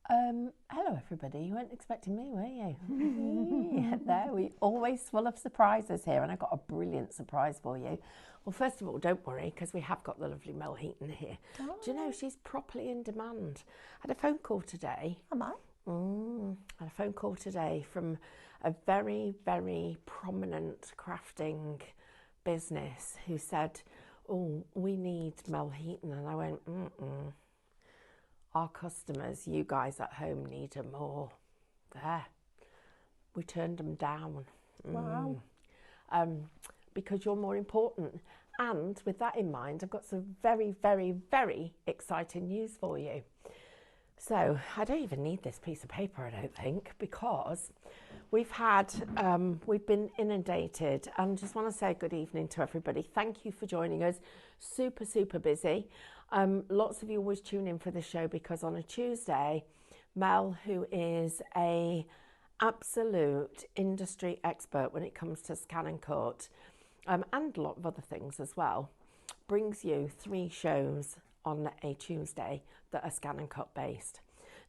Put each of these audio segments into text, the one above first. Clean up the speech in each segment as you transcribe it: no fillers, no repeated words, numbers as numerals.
Hello everybody, you weren't expecting me, were you? There, we always full of surprises here, and I got a brilliant surprise for you. Well, first of all, don't worry, because we have got the lovely Mel Heaton here. Oh. Do you know, she's properly in demand. I had a phone call today. Am I? I had a phone call today from a very, very prominent crafting business who said, oh, we need Mel Heaton. And I went, Our customers, you guys at home, need her more. There. We turned them down. Wow. Because you're more important. And with that in mind, I've got some very, very, very exciting news for you. So I don't even need this piece of paper, I don't think, because we've been inundated, and just want to say good evening to everybody. Thank you for joining us. Super, super busy. Lots of you always tune in for the show because on a Tuesday, Mel, who is a absolute industry expert when it comes to ScanNCut, and a lot of other things as well, brings you 3 shows on a Tuesday that are ScanNCut based.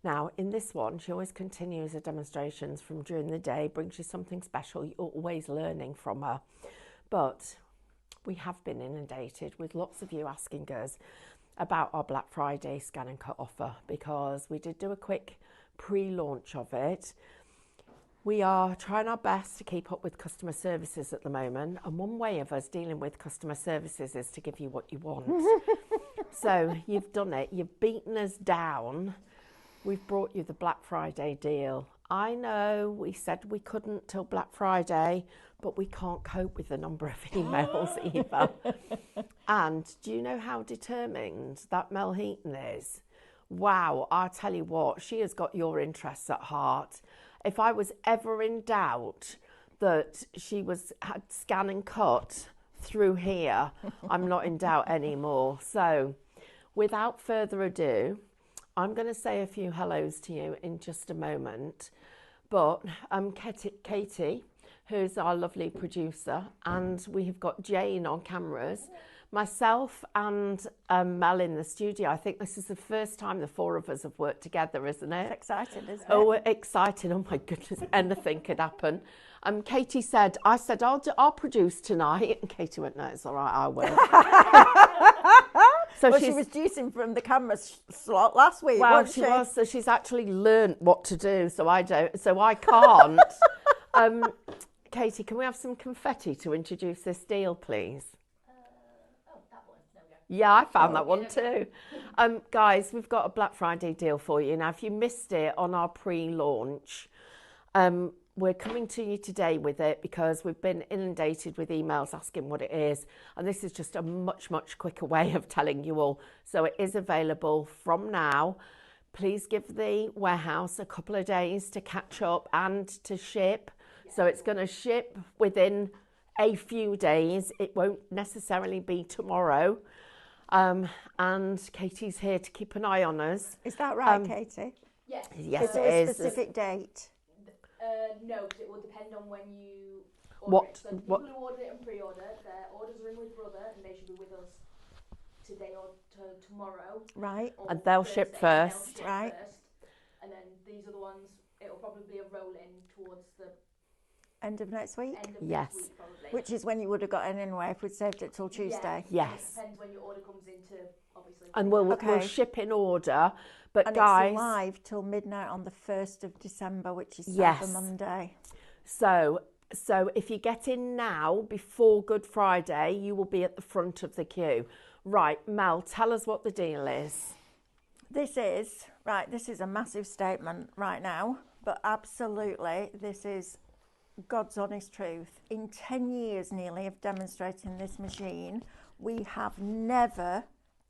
Now, in this one, she always continues her demonstrations from during the day, brings you something special. You're always learning from her. But we have been inundated with lots of you asking us about our Black Friday ScanNCut offer, because we did do a quick pre-launch of it. We are trying our best to keep up with customer services at the moment, and one way of us dealing with customer services is to give you what you want. So you've done it, you've beaten us down. We've brought you the Black Friday deal. I know we said we couldn't till Black Friday, but we can't cope with the number of emails either. And do you know how determined that Mel Heaton is? Wow, I tell you what, she has got your interests at heart. If I was ever in doubt that she had ScanNCut through here, I'm not in doubt anymore. So without further ado, I'm going to say a few hellos to you in just a moment. But Katie, who's our lovely producer, and we have got Jane on cameras, myself and Mel in the studio. I think this is the first time the 4 of us have worked together, isn't it? It's exciting, isn't it? Oh, exciting. Oh my goodness, anything could happen. Katie said, I'll produce tonight. And Katie went, no, it's all right, I will. So she was juicing from the camera slot last week, well, she was. So she's actually learnt what to do, so I can't. Katie, can we have some confetti to introduce this deal, please? That one. There we go. Yeah, I found that one too. Guys, we've got a Black Friday deal for you. Now, if you missed it on our pre-launch, we're coming to you today with it because we've been inundated with emails asking what it is. And this is just a much, much quicker way of telling you all. So it is available from now. Please give the warehouse a couple of days to catch up and to ship. So it's going to ship within a few days. It won't necessarily be tomorrow. And Katie's here to keep an eye on us. Is that right, Katie? Yes. Yes, Is there a specific date? No, because it will depend on when you order it. So the people who ordered it and pre-order, their orders are in with Brother, and they should be with us today or tomorrow. Right. And they'll ship first. Right. And then these are the ones, it'll probably be a roll-in towards the end of next week? End of yes. next week, probably. Which is when you would have got in anyway if we'd saved it till Tuesday. Yes. It depends when your order comes into, obviously. And we'll ship in order. But and guys, it's live till midnight on the 1st of December, which is yes. Monday. So if you get in now before Good Friday, you will be at the front of the queue. Right, Mel, tell us what the deal is. This is a massive statement right now, but absolutely, this is God's honest truth. In 10 years nearly of demonstrating this machine, we have never,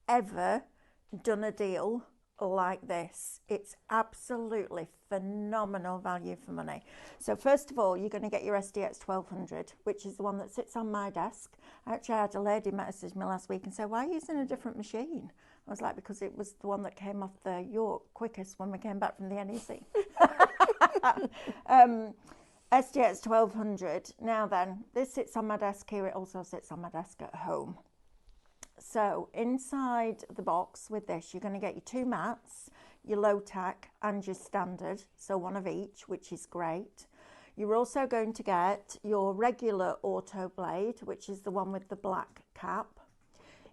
ever done a deal like this. It's absolutely phenomenal value for money. So first of all, you're going to get your SDX 1200, which is the one that sits on my desk. Actually, I had a lady message me last week and say, why are you using a different machine? I was like, because it was the one that came off the York quickest when we came back from the NEC. SDX 1200. Now then, this sits on my desk here. It also sits on my desk at home. So inside the box with this, you're going to get your 2 mats, your low tack and your standard, so one of each, which is great. You're also going to get your regular auto blade, which is the one with the black cap.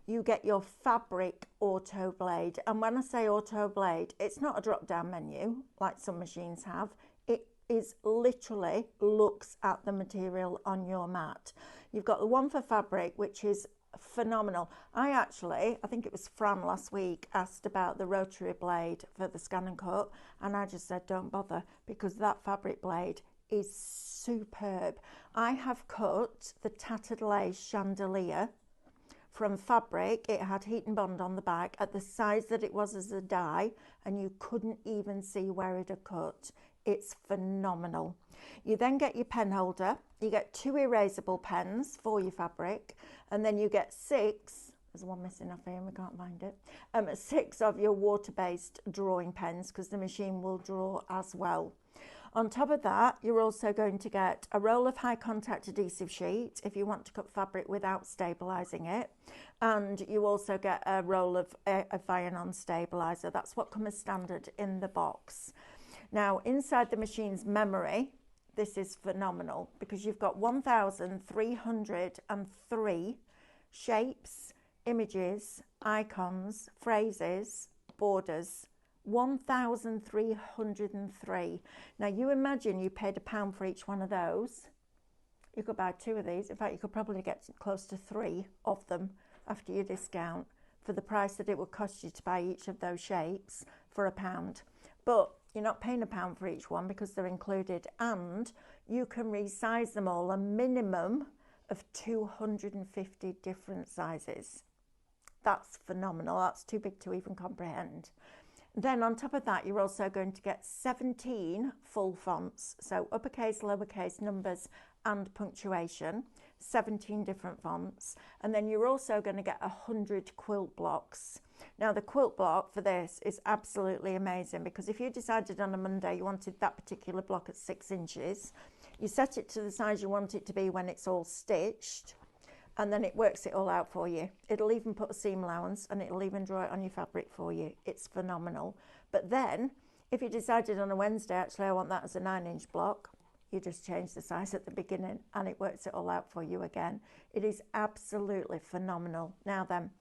You get your fabric auto blade, and when I say auto blade, it's not a drop down menu like some machines have. It is literally looks at the material on your mat. You've got the one for fabric, which is phenomenal. I think it was Fran last week, asked about the rotary blade for the ScanNCut, and I just said don't bother, because that fabric blade is superb. I have cut the tattered lace chandelier from fabric. It had heat and bond on the back at the size that it was as a die, and you couldn't even see where it had cut. It's phenomenal. You then get your pen holder. You get 2 erasable pens for your fabric, and then you get 6, there's one missing off here and we can't find it, 6 of your water-based drawing pens, because the machine will draw as well. On top of that, you're also going to get a roll of high contact adhesive sheet if you want to cut fabric without stabilising it. And you also get a roll of iron-on stabiliser. That's what comes standard in the box. Now, inside the machine's memory, this is phenomenal, because you've got 1,303 shapes, images, icons, phrases, borders. 1,303. Now you imagine you paid £1 for each one of those. You could buy 2 of these. In fact, you could probably get close to 3 of them after your discount for the price that it would cost you to buy each of those shapes for £1. But you're not paying £1 for each one because they're included, and you can resize them all a minimum of 250 different sizes. That's phenomenal. That's too big to even comprehend. Then on top of that, you're also going to get 17 full fonts, so uppercase, lowercase, numbers and punctuation, 17 different fonts. And then you're also going to get 100 quilt blocks. Now the quilt block for this is absolutely amazing, because if you decided on a Monday you wanted that particular block at 6 inches, you set it to the size you want it to be when it's all stitched, and then it works it all out for you. It'll even put a seam allowance, and it'll even draw it on your fabric for you. It's phenomenal. But then if you decided on a Wednesday, actually I want that as a 9-inch block, you just change the size at the beginning and it works it all out for you again. It is absolutely phenomenal. Now then,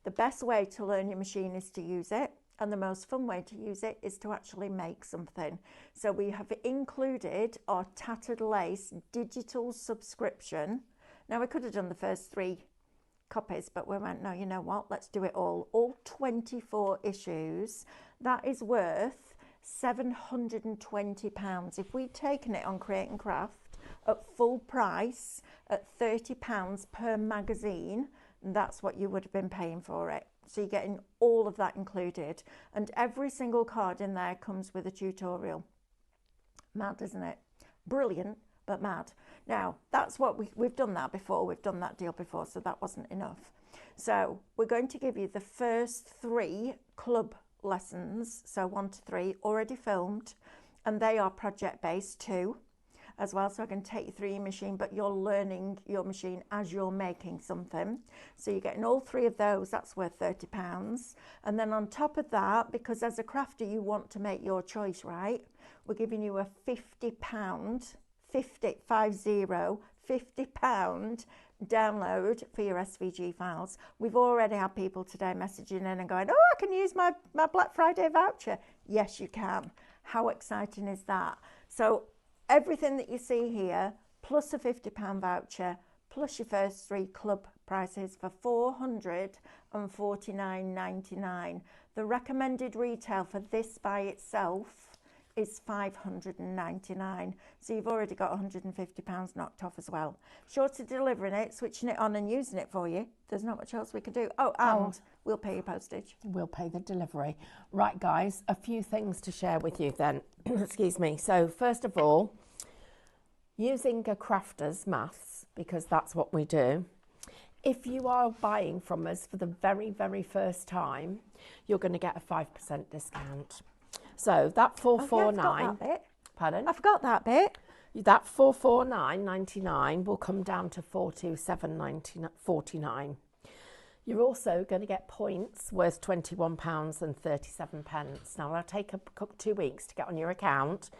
the best way to learn your machine is to use it, and the most fun way to use it is to actually make something. So we have included our tattered lace digital subscription. Now, we could have done the first 3 copies, but we went, no, you know what, let's do it all 24 issues. That is worth £720. If we'd taken it on Create and Craft at full price at £30 per magazine, that's what you would have been paying for it. So you're getting all of that included, and every single card in there comes with a tutorial. Mad, isn't it? Brilliant, but mad. Now, that's what we've done that before. We've done that deal before, so that wasn't enough. So we're going to give you the first 3 club lessons, so 1 to 3, already filmed, and they are project-based too, as well, so I can take you through your machine, but you're learning your machine as you're making something. So you're getting all 3 of those. That's worth £30. And then on top of that, because as a crafter you want to make your choice, right, we're giving you a £50 download for your SVG files. We've already had people today messaging in and going, oh, I can use my Black Friday voucher. Yes, you can. How exciting is that? So everything that you see here, plus a £50 voucher, plus your first 3 club prices for £449.99. The recommended retail for this by itself is £599. So you've already got £150 knocked off as well. Short of delivering it, switching it on and using it for you, there's not much else we could do. Oh, and we'll pay your postage. We'll pay the delivery. Right, guys, a few things to share with you then. Excuse me. So first of all, using a crafter's maths, because that's what we do, if you are buying from us for the very, very first time, you're going to get a 5% discount. So that 449, pardon? I forgot that bit. That 449.99 will come down to 427.49. You're also going to get points worth £21.37. Now, that'll take 2 weeks to get on your account,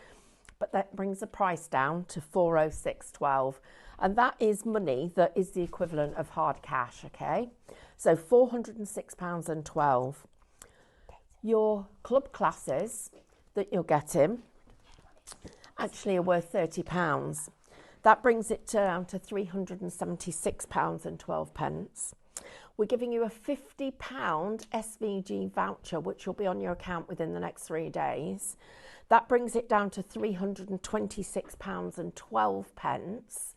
but that brings the price down to £406.12. And that is money that is the equivalent of hard cash, okay? So £406.12. Your club classes that you're getting actually are worth £30. That brings it down to £376.12. We're giving you a £50 SVG voucher, which will be on your account within the next 3 days. That brings it down to £326.12.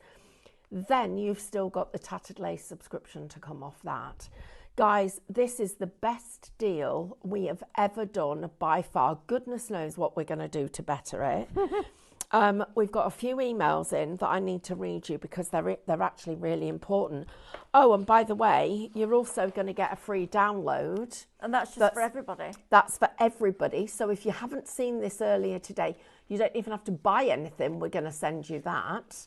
Then you've still got the Tattered Lace subscription to come off that. Guys, this is the best deal we have ever done by far. Goodness knows what we're going to do to better it. We've got a few emails in that I need to read you because they're actually really important. Oh, and by the way, you're also going to get a free download. And that's just for everybody. That's for everybody. So if you haven't seen this earlier today, you don't even have to buy anything. We're going to send you that.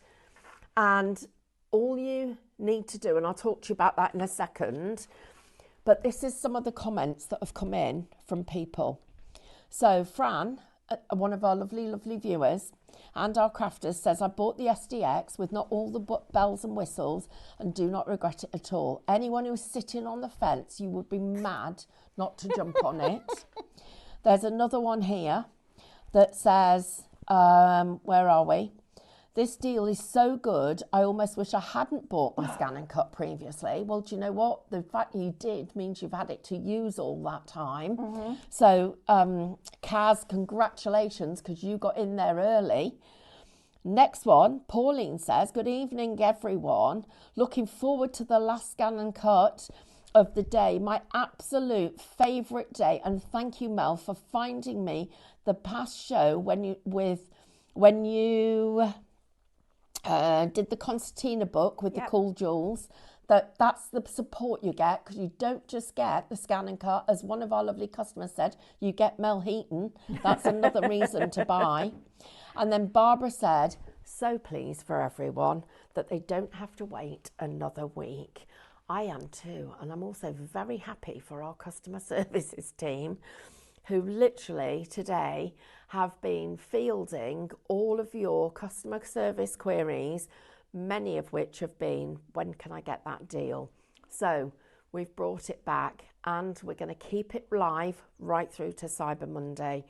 And all you need to do, and I'll talk to you about that in a second, but this is some of the comments that have come in from people. So Fran, one of our lovely, lovely viewers, and our crafters, says, I bought the SDX with not all the bells and whistles and do not regret it at all. Anyone who's sitting on the fence, you would be mad not to jump on it. There's another one here that says, where are we? This deal is so good, I almost wish I hadn't bought my ScanNCut previously. Well, do you know what? The fact you did means you've had it to use all that time. Mm-hmm. So, Kaz, congratulations, because you got in there early. Next one, Pauline says, good evening, everyone. Looking forward to the last ScanNCut of the day, my absolute favourite day. And thank you, Mel, for finding me the past show when you did the Concertina book with the cool jewels. That's the support you get, because you don't just get the ScanNCut, as one of our lovely customers said, you get Mel Heaton. That's another reason to buy. And then Barbara said, so pleased for everyone that they don't have to wait another week. I am too, and I'm also very happy for our customer services team, who literally today have been fielding all of your customer service queries, many of which have been, when can I get that deal? So we've brought it back, and we're going to keep it live right through to Cyber Monday.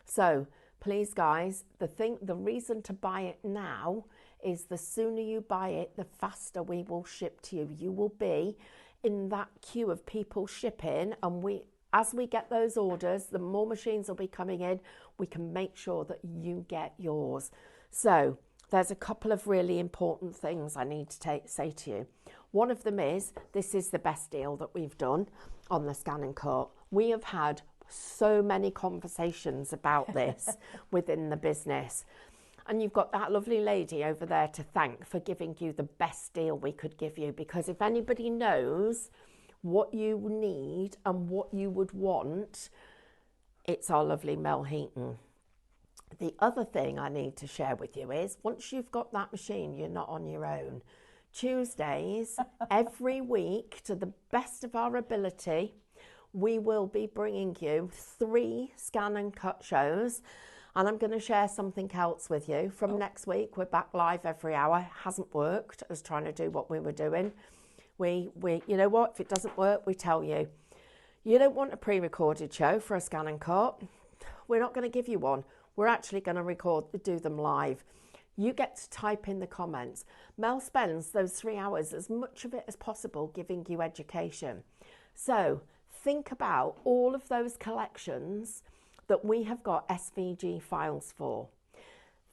So please, guys, the reason to buy it now is the sooner you buy it, the faster we will ship to you. You will be in that queue of people shipping, and as we get those orders, the more machines will be coming in, we can make sure that you get yours. So there's a couple of really important things I need to say to you. One of them is, this is the best deal that we've done on the ScanNCut. We have had so many conversations about this within the business. And you've got that lovely lady over there to thank for giving you the best deal we could give you, because if anybody knows what you need and what you would want, it's our lovely Mel Heaton. The other thing I need to share with you is, once you've got that machine, you're not on your own. Tuesdays, every week, to the best of our ability, we will be bringing you 3 ScanNCut shows. And I'm going to share something else with you. From next week, we're back live every hour. It hasn't worked as trying to do what we were doing. We you know what, if it doesn't work, we tell you. You don't want a pre-recorded show for a ScanNCut. We're not going to give you one. We're actually going to do them live. You get to type in the comments. Mel spends those 3 hours, as much of it as possible, giving you education. So think about all of those collections that we have got SVG files for.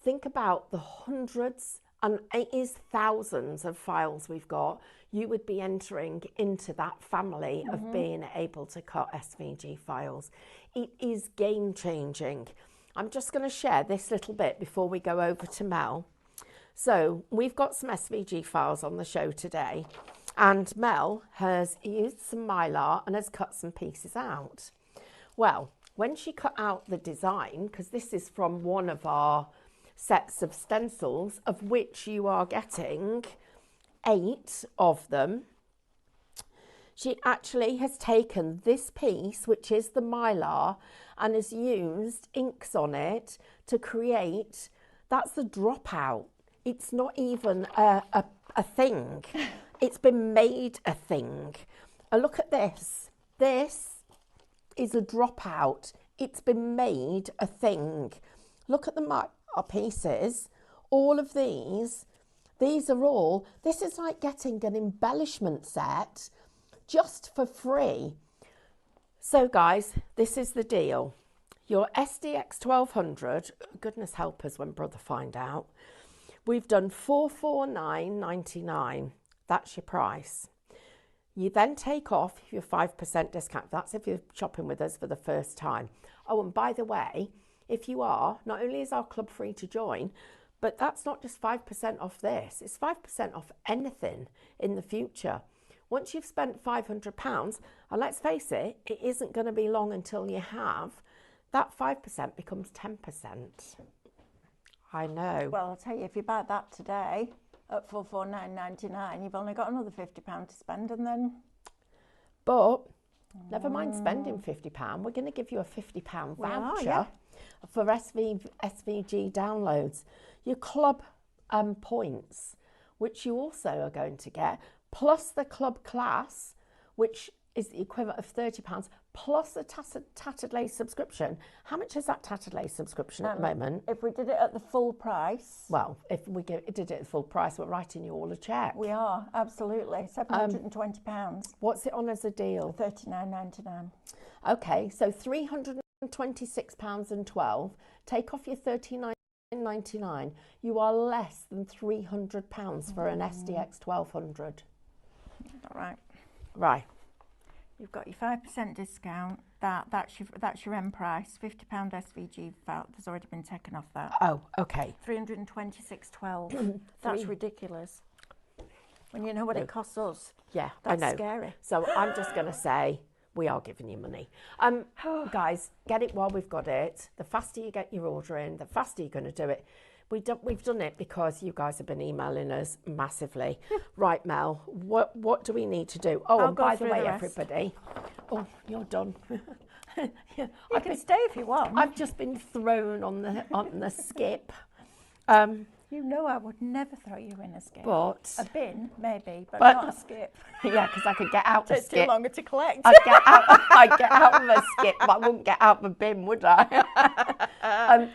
Think about the hundreds, and it is thousands of files we've got. You would be entering into that family of being able to cut SVG files. It is game changing. I'm just going to share this little bit before we go over to Mel. So we've got some SVG files on the show today, and Mel has used some Mylar and has cut some pieces out. Well, when she cut out the design, because this is from one of our sets of stencils, of which you are getting 8 of them, She actually has taken this piece, which is the mylar, and has used inks on it to create, that's the dropout. It's not even a thing. It's been made a thing. Look at this. This is a dropout. It's been made a thing. Look at the mylar pieces. All of these are all, this is like getting an embellishment set just for free. So guys, this is the deal. Your SDX 1200, goodness help us when brother find out, we've done $449.99. That's your price. You then take off your 5% discount. That's if you're shopping with us for the first time. Oh, and by the way, if you are, not only is our club free to join, but that's not just 5% off this. It's 5% off anything in the future. Once you've spent £500, and let's face it, it isn't going to be long until you have, that 5% becomes 10%. I know. Well, I'll tell you, if you buy that today at $449.99, you've only got another £50 to spend, and then... But never mind spending £50, we're going to give you a £50 voucher for SVG downloads. Your club points, which you also are going to get, plus the club class, which is the equivalent of £30, plus a Tattered Lace subscription. How much is that Tattered Lace subscription at the moment? If we did it at the full price... Well, if we did it at the full price, we're writing you all a cheque. We are, absolutely. £720. What's it on as a deal? $39.99. Okay, so £326.12. Take off your $39.99. You are less than £300 for an SDX 1200. All right. Right. You've got your 5% discount. That's your end price. £50 SVG VAT. There's already been taken off that. Oh, okay. $326.12. That's ridiculous. When you know what it costs us. Yeah, that's I know. Scary. So I'm just going to say we are giving you money. Guys, get it while we've got it. The faster you get your order in, the faster you're going to do it. We've done it because you guys have been emailing us massively. Right, Mel, what do we need to do? Oh, and by the way, everybody, oh, you're done. You can stay if you want. I've just been thrown on the skip. You know I would never throw you in a skip. But a bin, maybe, but not a skip. Yeah, because I could get out the skip. It's too longer to collect. I'd get out of a skip, but I wouldn't get out of a bin, would I?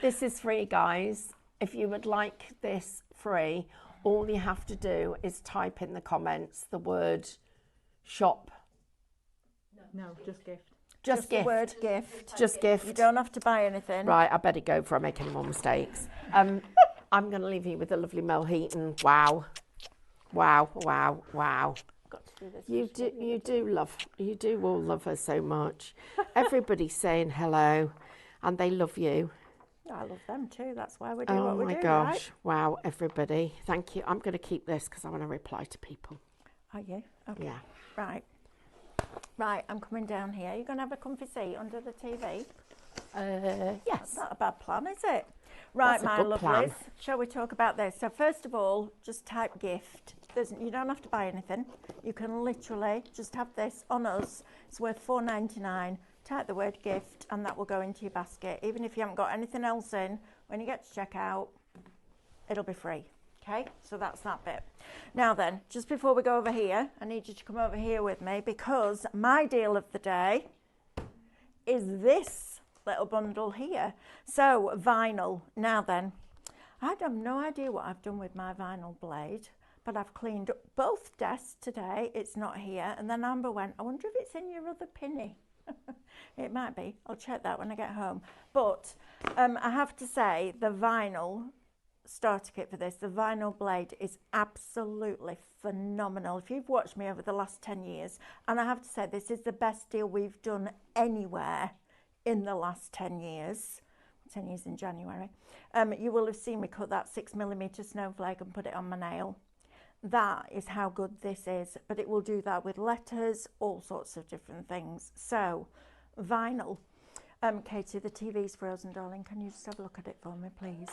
This is free, guys. If you would like this free, all you have to do is type in the comments the word shop. No, just gift. Just gift. The word gift. Just gift. You don't have to buy anything. Right, I better go before I make any more mistakes. I'm going to leave you with a lovely Mel Heaton. Wow. Wow, wow, wow. Got to do this. You do all love her so much. Everybody's saying hello and they love you. I love them too. That's why we do what we do. Oh my gosh. Right? Wow, everybody. Thank you. I'm going to keep this because I want to reply to people. Are you? Okay. Yeah. Right. Right, I'm coming down here. You're going to have a comfy seat under the TV? Yes. That's not a bad plan, is it? Right, That's a my good lovelies. plan. Shall we talk about this? So first of all, just type gift. You don't have to buy anything. You can literally just have this on us. It's worth $4.99. Type the word gift and that will go into your basket. Even if you haven't got anything else in, when you get to checkout, it'll be free. Okay, so that's that bit. Now then, just before we go over here, I need you to come over here with me because my deal of the day is this little bundle here. So vinyl. Now then, I have no idea what I've done with my vinyl blade, but I've cleaned up both desks today. It's not here. And then Amber went, I wonder if it's in your other pinny. It might be. I'll check that when I get home. But I have to say, the vinyl starter kit for this, the vinyl blade is absolutely phenomenal. If you've watched me over the last 10 years, and I have to say, this is the best deal we've done anywhere in the last 10 years. 10 years in January. You will have seen me cut that 6mm snowflake and put it on my nail. That is how good this is, but it will do that with letters, all sorts of different things. So, vinyl. Katie, the TV's frozen, darling. Can you just have a look at it for me, please?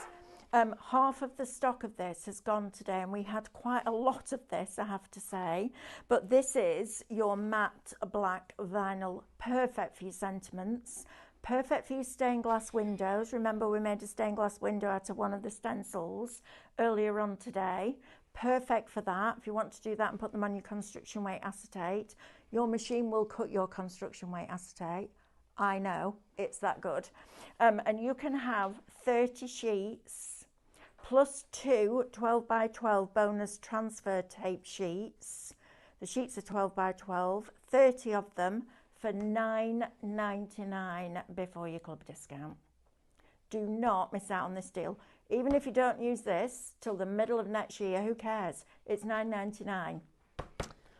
Half of the stock of this has gone today, and we had quite a lot of this, I have to say. But this is your matte black vinyl, perfect for your sentiments, perfect for your stained glass windows. Remember, we made a stained glass window out of one of the stencils earlier on today. Perfect for that. If you want to do that and put them on your construction weight acetate, your machine will cut your construction weight acetate. I know, it's that good. And you can have 30 sheets plus 2 12 by 12 bonus transfer tape sheets. The sheets are 12 by 12, 30 of them for $9.99 before your club discount. Do not miss out on this deal. Even if you don't use this till the middle of next year, who cares? It's $9.99.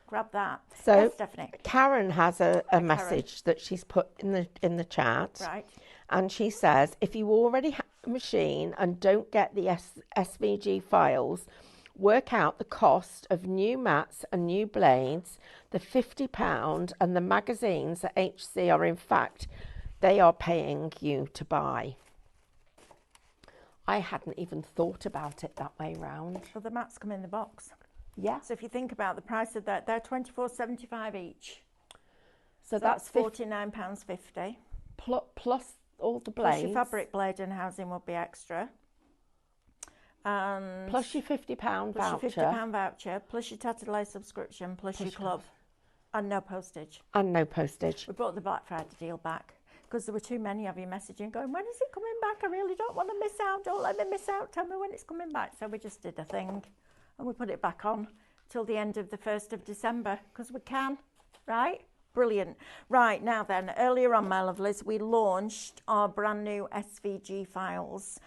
Grab that. So yes, Stephanie. Karen has a message that she's put in the chat. Right. And she says, if you already have a machine and don't get the SVG files, work out the cost of new mats and new blades, the £50, and the magazines that HC are, in fact, they are paying you to buy. I hadn't even thought about it that way round. Well, the mats come in the box. Yeah. So if you think about the price of that, they're $24.75 each. So that's £49.50. Plus all the blades. Plus your fabric blade and housing will be extra. And plus your £50 voucher. Plus your £50 voucher, plus your Tattered Lace subscription, plus your club. And no postage. And no postage. We brought the Black Friday deal back because there were too many of you messaging going, when is it coming back? I really don't want to miss out. Don't let me miss out. Tell me when it's coming back. So we just did a thing and we put it back on till the end of the 1st of December because we can, right? Brilliant. Right, now then, earlier on, my lovelies, we launched our brand new SVG files.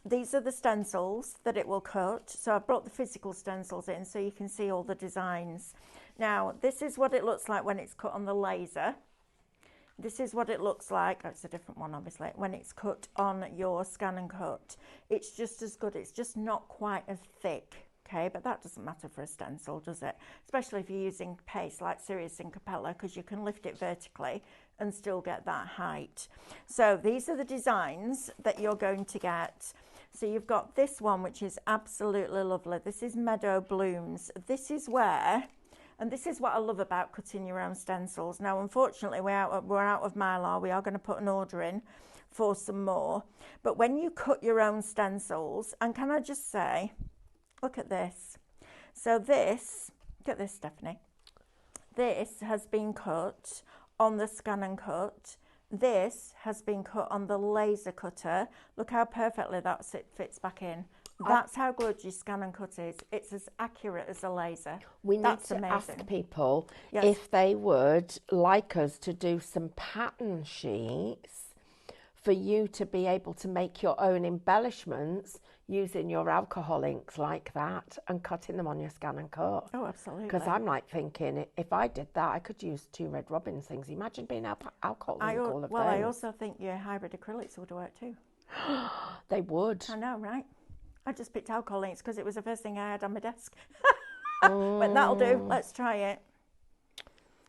These are the stencils that it will cut. So I've brought the physical stencils in so you can see all the designs. Now, this is what it looks like when it's cut on the laser. This is what it looks like. Oh, it's a different one, obviously. When it's cut on your ScanNCut, it's just as good. It's just not quite as thick. Okay, but that doesn't matter for a stencil, does it? Especially if you're using paste like Sirius and Capella, because you can lift it vertically and still get that height. So these are the designs that you're going to get. So you've got this one, which is absolutely lovely. This is Meadow Blooms. This is where, and this is what I love about cutting your own stencils. Now, unfortunately, we're out of Mylar. We are going to put an order in for some more. But when you cut your own stencils, and can I just say, look at this. So this, look at this, Stephanie. This has been cut on the ScanNCut. This has been cut on the laser cutter. Look how perfectly that fits back in. That's how good your ScanNCut is. It's as accurate as a laser. That's amazing. Ask people if they would like us to do some pattern sheets for you to be able to make your own embellishments using your alcohol inks like that and cutting them on your ScanNCut. Oh, absolutely. Because I'm like thinking, if I did that, I could use 2 Red Robin things. Imagine being alcohol ink all of Well, those. I also think your hybrid acrylics would work too. They would. I know, right? I just picked alcohol inks because it was the first thing I had on my desk. But that'll do. Let's try it.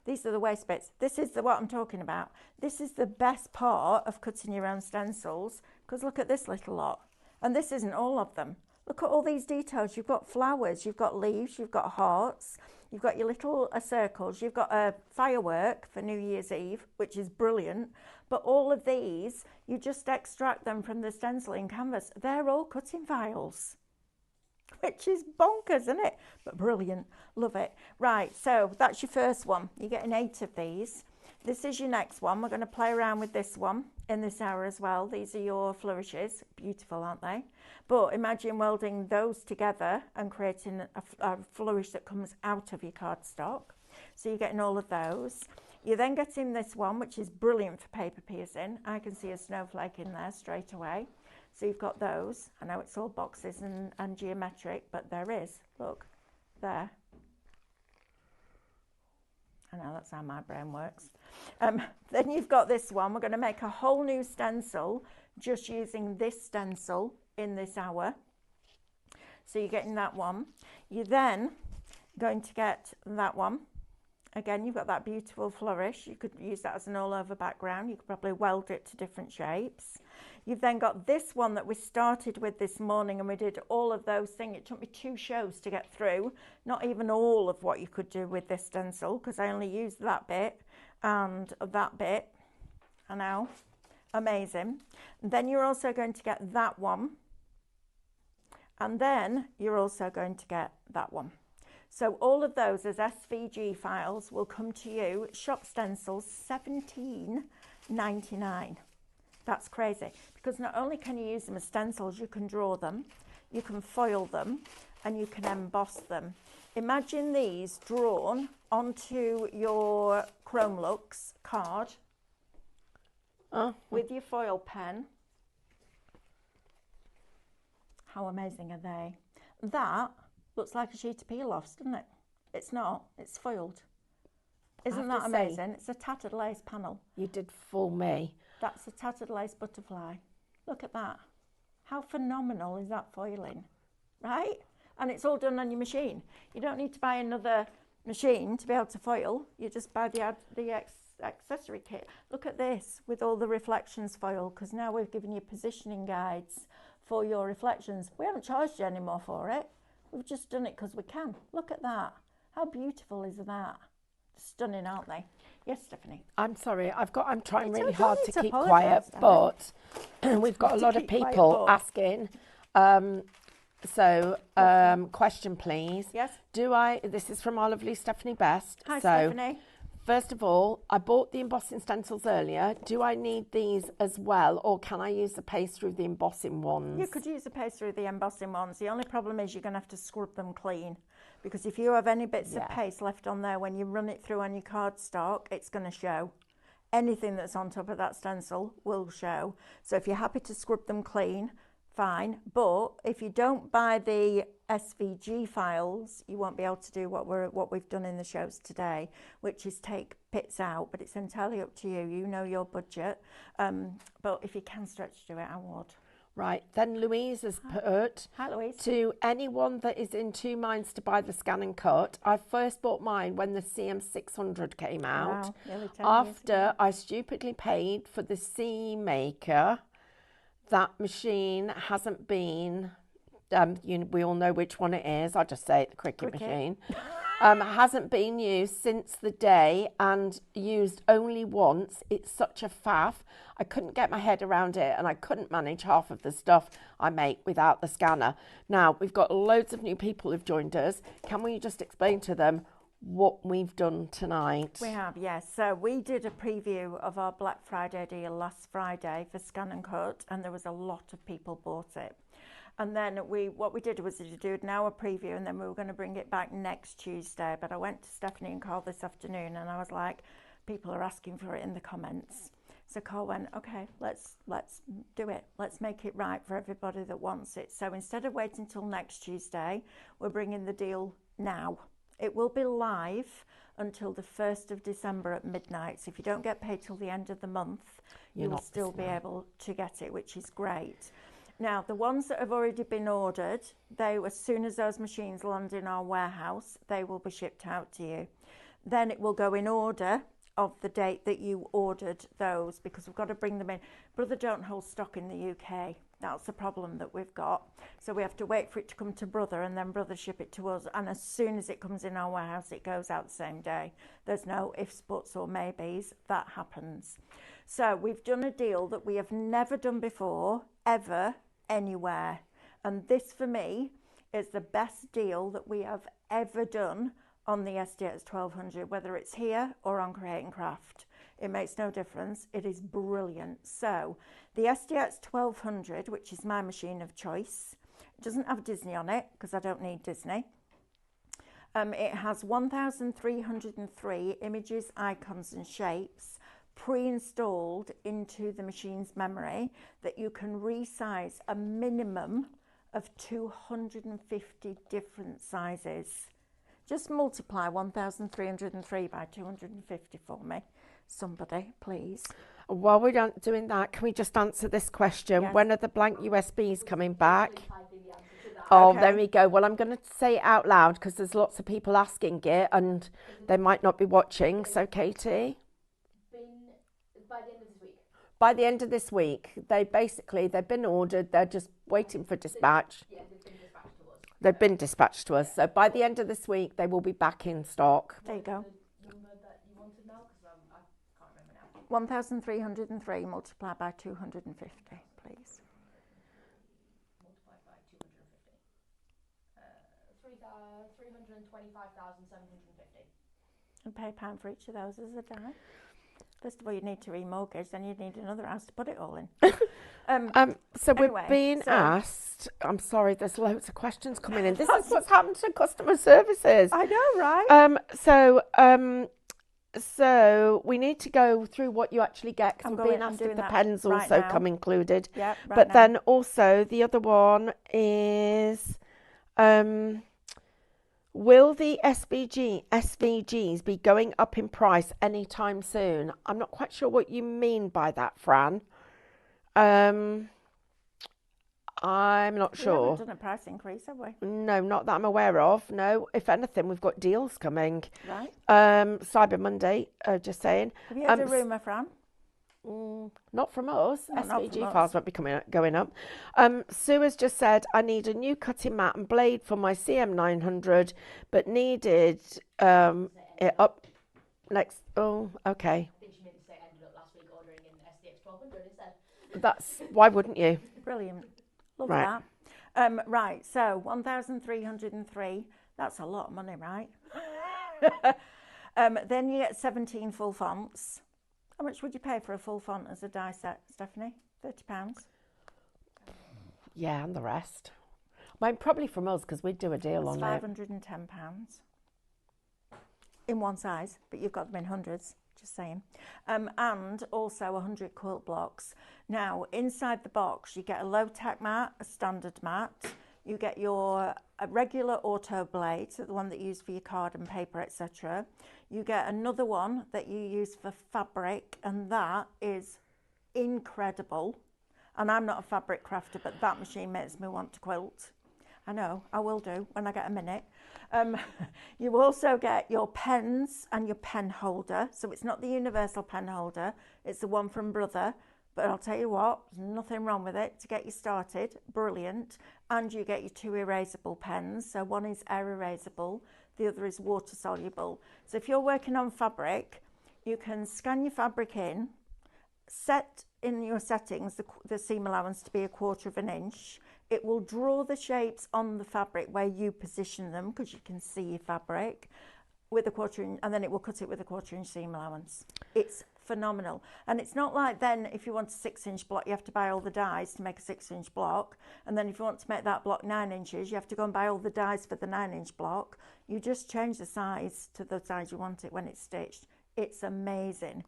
These are the waste bits. This is what I'm talking about. This is the best part of cutting your own stencils because look at this little lot. And this isn't all of them. Look at all these details. You've got flowers, you've got leaves, you've got hearts, you've got your little circles, you've got a firework for New Year's Eve, which is brilliant. But all of these, you just extract them from the stenciling canvas. They're all cutting files, which is bonkers, isn't it? But brilliant. Love it. Right, so that's your first one. You're getting 8 of these. This is your next one. We're going to play around with this one in this hour as well. These are your flourishes. Beautiful, aren't they? But imagine welding those together and creating a flourish that comes out of your cardstock. So you're getting all of those. You're then getting this one, which is brilliant for paper piercing. I can see a snowflake in there straight away. So you've got those. I know it's all boxes and geometric, but there is. Look, there. I know that's how my brain works. Then you've got this one. We're going to make a whole new stencil just using this stencil in this hour. So you're getting that one. You're then going to get that one. Again, you've got that beautiful flourish. You could use that as an all-over background. You could probably weld it to different shapes. You've then got this one that we started with this morning, and we did all of those things. It took me 2 shows to get through, not even all of what you could do with this stencil, because I only used that bit and that bit. I know, amazing. And then you're also going to get that one, and then you're also going to get that one. So all of those as SVG files will come to you. Shop stencils, $17.99. That's crazy, because not only can you use them as stencils, you can draw them, you can foil them, and you can emboss them. Imagine these drawn onto your Chromlux card with your foil pen. How amazing are they? That looks like a sheet of peel-offs, doesn't it? It's not, it's foiled. Isn't that amazing? It's a tattered lace panel. You did fool me. That's a tattered lace butterfly. Look at that. How phenomenal is that foiling, right? And it's all done on your machine. You don't need to buy another machine to be able to foil. You just buy the accessory kit. Look at this with all the reflections foil, because now we've given you positioning guides for your reflections. We haven't charged you any more for it. We've just done it because we can. Look at that. How beautiful is that? Stunning, aren't they? Yes, Stephanie. I'm sorry, I'm trying really hard to keep quiet, but we've got a lot of people asking. Question please. Yes. This is from our lovely Stephanie Best. Hi, Stephanie. First of all, I bought the embossing stencils earlier. Do I need these as well, or can I use the paste through the embossing ones? You could use the paste through the embossing ones. The only problem is you're going to have to scrub them clean, because if you have any bits of paste left on there when you run it through on your cardstock, it's going to show. Anything that's on top of that stencil will show. So if you're happy to scrub them clean, fine. But if you don't buy the SVG files, you won't be able to do what we've done in the shows today, which is take bits out. But it's entirely up to you. You know your budget. But if you can stretch to it, I would. Right, then Louise has put, Hi, Louise. To anyone that is in 2 minds to buy the ScanNCut, I first bought mine when the CM600 came out. Wow, nearly 10 After years ago. I stupidly paid for the C Maker, that machine hasn't been, we all know which one it is, I'll just say it, the Cricut machine. Hasn't been used since the day and used only once. It's such a faff. I couldn't get my head around it, and I couldn't manage half of the stuff I make without the scanner. Now, we've got loads of new people who've joined us. Can we just explain to them what we've done tonight? We have, yes. So we did a preview of our Black Friday deal last Friday for ScanNCut, and there was a lot of people bought it. And then what we did was to do an hour preview, and then we were going to bring it back next Tuesday. But I went to Stephanie and Carl this afternoon, and I was like, people are asking for it in the comments. So Carl went, okay, let's do it. Let's make it right for everybody that wants it. So instead of waiting till next Tuesday, we're bringing the deal now. It will be live until the 1st of December at midnight. So if you don't get paid till the end of the month, you'll still be able to get it, which is great. Now, the ones that have already been ordered, as soon as those machines land in our warehouse, they will be shipped out to you. Then it will go in order of the date that you ordered those, because we've got to bring them in. Brother don't hold stock in the UK. That's the problem that we've got. So we have to wait for it to come to Brother, and then Brother ship it to us. And as soon as it comes in our warehouse, it goes out the same day. There's no ifs, buts or maybes. That happens. So we've done a deal that we have never done before, ever, anywhere. And this for me is the best deal that we have ever done on the SDX 1200, whether it's here or on Create and Craft. It makes no difference. It is brilliant. So the SDX 1200, which is my machine of choice, doesn't have Disney on it because I don't need Disney. It has 1,303 images, icons and shapes pre-installed into the machine's memory that you can resize a minimum of 250 different sizes. Just multiply 1,303 by 250 for me, somebody, please. While we're doing that, can we just answer this question? Yes. When are the blank USBs coming back? Oh, Okay. there we go. Well, I'm going to say it out loud because there's lots of people asking it and they might not be watching. So, Katie? By the end of this week. By the end of this week, they've been ordered. They're just waiting for dispatch. Yeah, they've been dispatched to us. They've been dispatched to us. So by the end of this week, they will be back in stock. There you go. The number that you wanted now, because I can't remember now. 1,303 multiplied by 250, please. Multiplied by 250. 325,750. And pay £1 for each of those as a die. First of all, you need to remortgage, then you need another house to put it all in. So Anyway, we're being so- asked, I'm sorry, there's loads of questions coming in. This is what's happened to customer services. I know, right? So we need to go through what you actually get because we're being I'm asked if doing the that pens right also now. come included. Yeah, right But now. then also the other one is, will the SVGs be going up in price anytime soon? I'm not quite sure what you mean by that, Fran. I'm not We sure. haven't done a price increase, have we? No, not that I'm aware of. No, if anything, we've got deals coming. Right. Cyber Monday, just saying. Have you heard a rumour, Fran? Not from us. No, not SVG from us. files won't be going up. Sue has just said, I need a new cutting mat and blade for my CM900, but needed it up next. Oh, okay. I think she meant to say ended up last week ordering an SDX 1200 instead. That's why wouldn't you? Brilliant. Love Right. that. Right, so 1,303. That's a lot of money, right? Then you get 17 full fonts. How much would you pay for a full font as a die set, Stephanie? £30? Yeah, and the rest. Well, probably from us because we'd do a deal That's on it. £510 in one size, but you've got them in hundreds, just saying. And also 100 quilt blocks. Now, inside the box, you get a low-tech mat, a standard mat. You get a regular auto blade, so the one that you use for your card and paper, etc. You get another one that you use for fabric, and that is incredible. And I'm not a fabric crafter, but that machine makes me want to quilt. I know, I will do when I get a minute. You also get your pens and your pen holder. So it's not the universal pen holder, it's the one from Brother. But I'll tell you what, there's nothing wrong with it to get you started. Brilliant. And you get your 2 erasable pens. So one is air erasable, the other is water soluble. So if you're working on fabric, you can scan your fabric in, set in your settings the seam allowance to be 1/4 inch. It will draw the shapes on the fabric where you position them because you can see your fabric with a 1/4 inch, and then it will cut it with a 1/4 inch seam allowance. It's phenomenal. And it's not like then if you want a 6-inch block, you have to buy all the dies to make a 6-inch block. And then if you want to make that block 9 inches, you have to go and buy all the dies for the 9-inch block. You just change the size to the size you want it when it's stitched. It's amazing.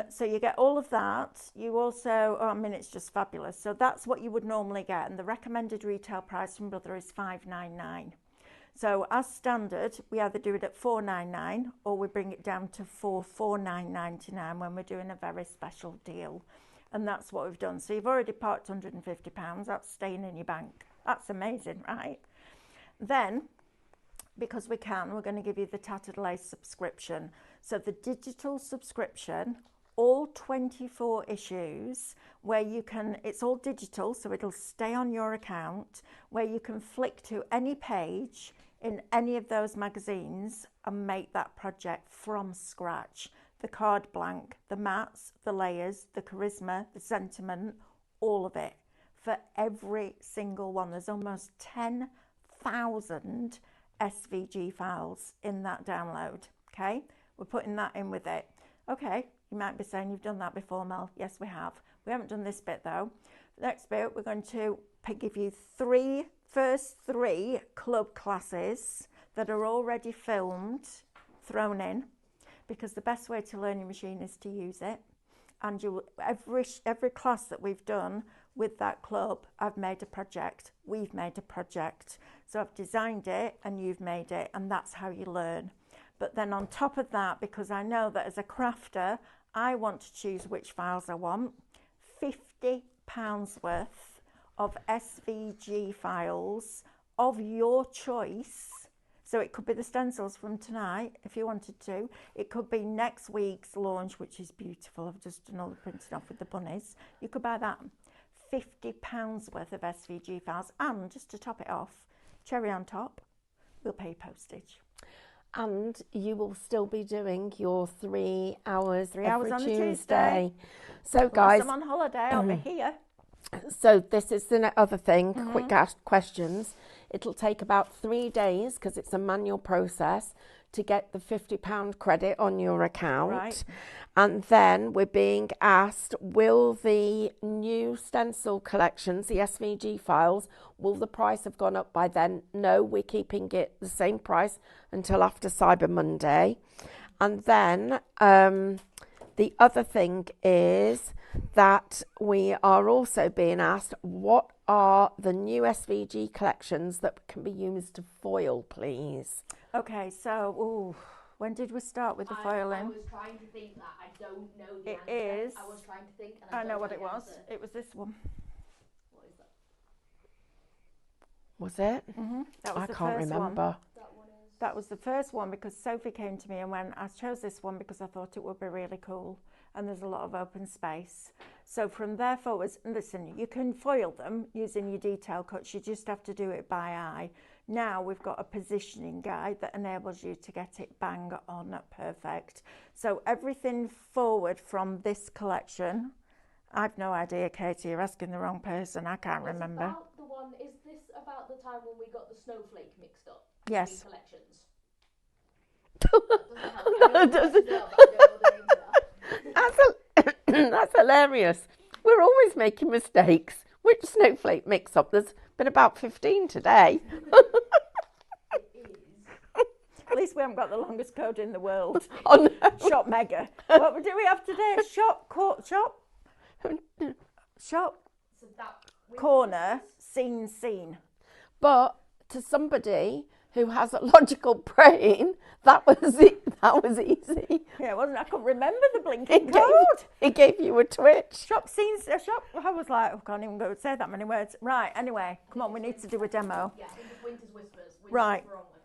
So you get all of that. You also, it's just fabulous. So that's what you would normally get. And the recommended retail price from Brother is $599. So as standard, we either do it at $499 or we bring it down to $449.99 when we're doing a very special deal. And that's what we've done. So you've already parked £150. That's staying in your bank. That's amazing, right? Then, because we can, we're going to give you the Tattered Lace subscription. So the digital subscription, all 24 issues, where you can, it's all digital, so it'll stay on your account, where you can flick to any page in any of those magazines and make that project from scratch. The card blank, the mats, the layers, the charisma, the sentiment, all of it. For every single one, there's almost 10,000 SVG files in that download, okay? We're putting that in with it. Okay, you might be saying you've done that before, Mel. Yes, we have. We haven't done this bit though. The next bit, we're going to give you first three club classes that are already filmed, thrown in, because the best way to learn your machine is to use it. And every class that we've done with that club, I've made a project. We've made a project. So I've designed it and you've made it, and that's how you learn. But then on top of that, because I know that as a crafter, I want to choose which files I want, £50 worth of SVG files of your choice. So it could be the stencils from tonight, if you wanted to. It could be next week's launch, which is beautiful. I've just done all the printing off with the bunnies. You could buy that. £50 worth of SVG files. And just to top it off, cherry on top, we'll pay postage. And you will still be doing your 3 hours every on a Tuesday. So guys, I'm on holiday, I'll be here. So this is the other thing, quick questions. It'll take about 3 days, because it's a manual process, to get the £50 credit on your account. Right. And then we're being asked, will the new stencil collections, the SVG files, will the price have gone up by then? No, we're keeping it the same price until after Cyber Monday. And then the other thing is that we are also being asked, what are the new SVG collections that can be used to foil, please? Okay, so when did we start with the foiling? I was trying to think that. I don't know the It answer. is. I was trying to think. And I know what the it was. answer. It was this one. What is that? Was it? That was I the can't first remember. One. That one is. That was the first one because Sophie came to me and went, I chose this one because I thought it would be really cool and there's a lot of open space. So from there forwards, listen, you can foil them using your detail cuts. You just have to do it by eye. Now we've got a positioning guide that enables you to get it bang on perfect. So everything forward from this collection, I've no idea, Katie, you're asking the wrong person. I can't remember. About the one, is this about the time when we got the snowflake mixed up? Yes. Collections. That doesn't. That's hilarious. We're always making mistakes. Which snowflake mix-up? There's been about 15 today. At least we haven't got the longest code in the world. Oh, no. Shop Mega. What do we have today? Shop corner scene. But to somebody who has a logical brain, that was it. That was easy. Yeah, it wasn't. I couldn't remember the blinking code. It gave you a twitch. Shop. I was like, I can't even go say that many words. Right. Anyway, come on. We need to do a demo. Yeah, I think it's Winter's Whispers. Right. Whisper onwards.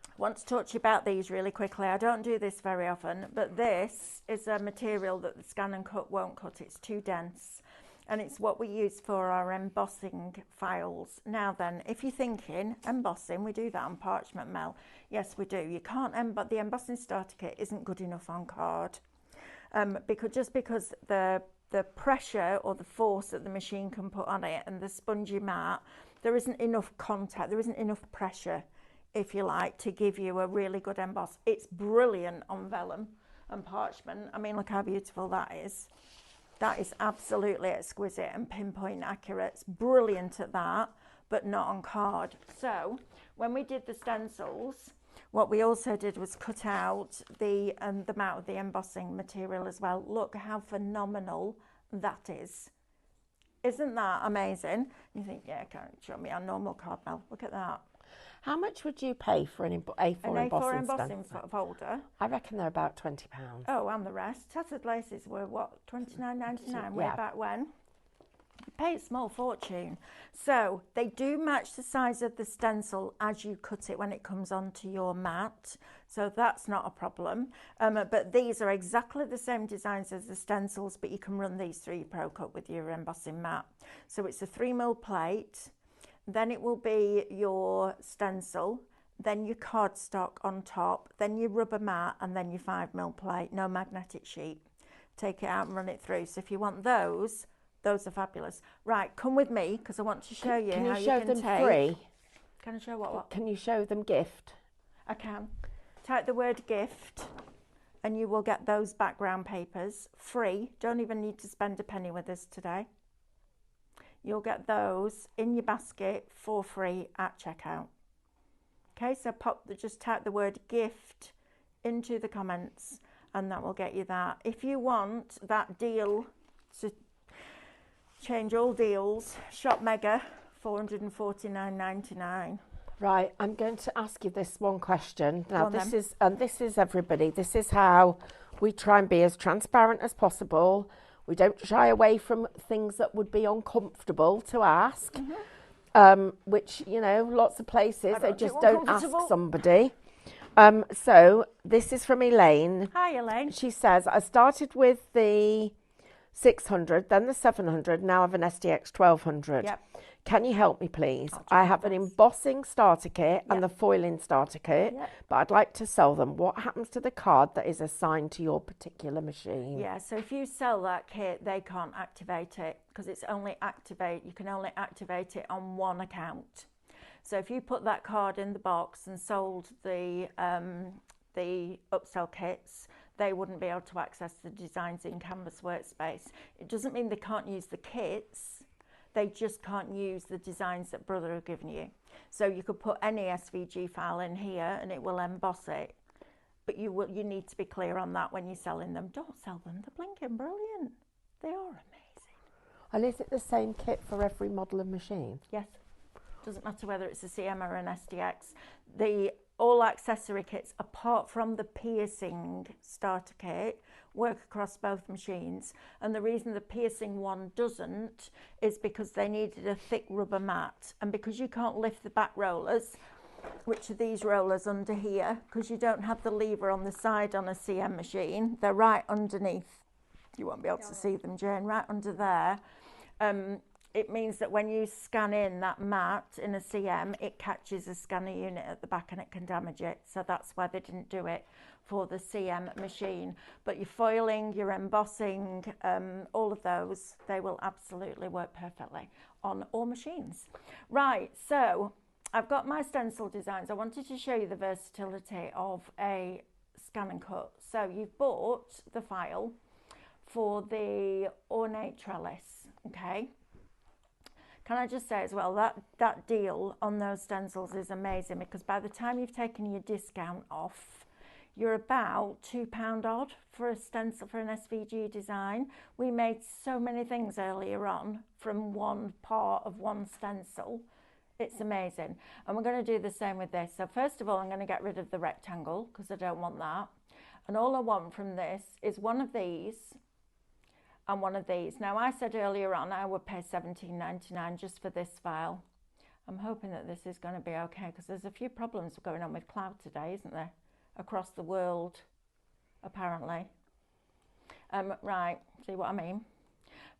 I want to talk to you about these really quickly. I don't do this very often, but this is a material that the ScanNCut won't cut. It's too dense. And it's what we use for our embossing files. Now then, if you're thinking embossing, we do that on parchment mail. Yes, we do. You can't the embossing starter kit isn't good enough on card. Because the pressure or the force that the machine can put on it and the spongy mat, there isn't enough contact, there isn't enough pressure, if you like, to give you a really good emboss. It's brilliant on vellum and parchment. I mean, look how beautiful that is. That is absolutely exquisite and pinpoint accurate. It's brilliant at that, but not on card. So when we did the stencils, what we also did was cut out the amount of the embossing material as well. Look how phenomenal that is. Isn't that amazing? You think, yeah, can't show me on normal card mail. Look at that. How much would you pay for an A4 embossing folder? I reckon they're about £20. Oh, and the rest. Tattered laces were what, $29.99 way back when? You pay a small fortune. So they do match the size of the stencil as you cut it when it comes onto your mat. So that's not a problem. But these are exactly the same designs as the stencils, but you can run these through your Pro Cut with your embossing mat. So it's a 3mm plate. Then it will be your stencil, then your cardstock on top, then your rubber mat, and then your 5mm plate, no magnetic sheet. Take it out and run it through. So if you want those are fabulous. Right, come with me because I want to show you Can how you show you can them take. free? Can I show what? Can you show them gift? I can. Type the word gift and you will get those background papers free. Don't even need to spend a penny with us today. You'll get those in your basket for free at checkout. Okay, so just type the word gift into the comments and that will get you that. If you want that deal to change all deals, Shop Mega, $449.99. Right, I'm going to ask you this one question. Now, this is everybody. This is how we try and be as transparent as possible. We don't shy away from things that would be uncomfortable to ask, which, you know, lots of places, they just don't ask somebody. So this is from Elaine. Hi, Elaine. She says, I started with the 600, then the 700, now I have an SDX 1200. Yep. Can you help me, please? I have an embossing starter kit and the foiling starter kit, but I'd like to sell them. What happens to the card that is assigned to your particular machine? Yeah, so if you sell that kit, they can't activate it because it's only you can only activate it on one account. So if you put that card in the box and sold the upsell kits, they wouldn't be able to access the designs in Canvas Workspace. It doesn't mean they can't use the kits, they just can't use the designs that Brother have given you. So you could put any SVG file in here and it will emboss it. But you need to be clear on that when you're selling them. Don't sell them, they're blinking brilliant. They are amazing. And is it the same kit for every model of machine? Yes. Doesn't matter whether it's a CM or an SDX. All accessory kits, apart from the piercing starter kit, work across both machines. And the reason the piercing one doesn't is because they needed a thick rubber mat. And because you can't lift the back rollers, which are these rollers under here, because you don't have the lever on the side on a CM machine, they're right underneath. You won't be able to see them, Jane, right under there. It means that when you scan in that mat in a CM, it catches a scanner unit at the back and it can damage it. So that's why they didn't do it for the CM machine. But your foiling, your embossing, all of those, they will absolutely work perfectly on all machines. Right, so I've got my stencil designs. I wanted to show you the versatility of a ScanNCut. So you've bought the file for the ornate trellis, okay? Can I just say as well, that deal on those stencils is amazing, because by the time you've taken your discount off, you're about £2 odd for a stencil, for an SVG design. We made so many things earlier on from one part of one stencil. It's amazing. And we're going to do the same with this. So first of all, I'm going to get rid of the rectangle because I don't want that. And all I want from this is one of these and one of these. Now, I said earlier on I would pay $17.99 just for this file. I'm hoping that this is going to be okay, because there's a few problems going on with cloud today, isn't there? Across the world, apparently. Right, see what I mean?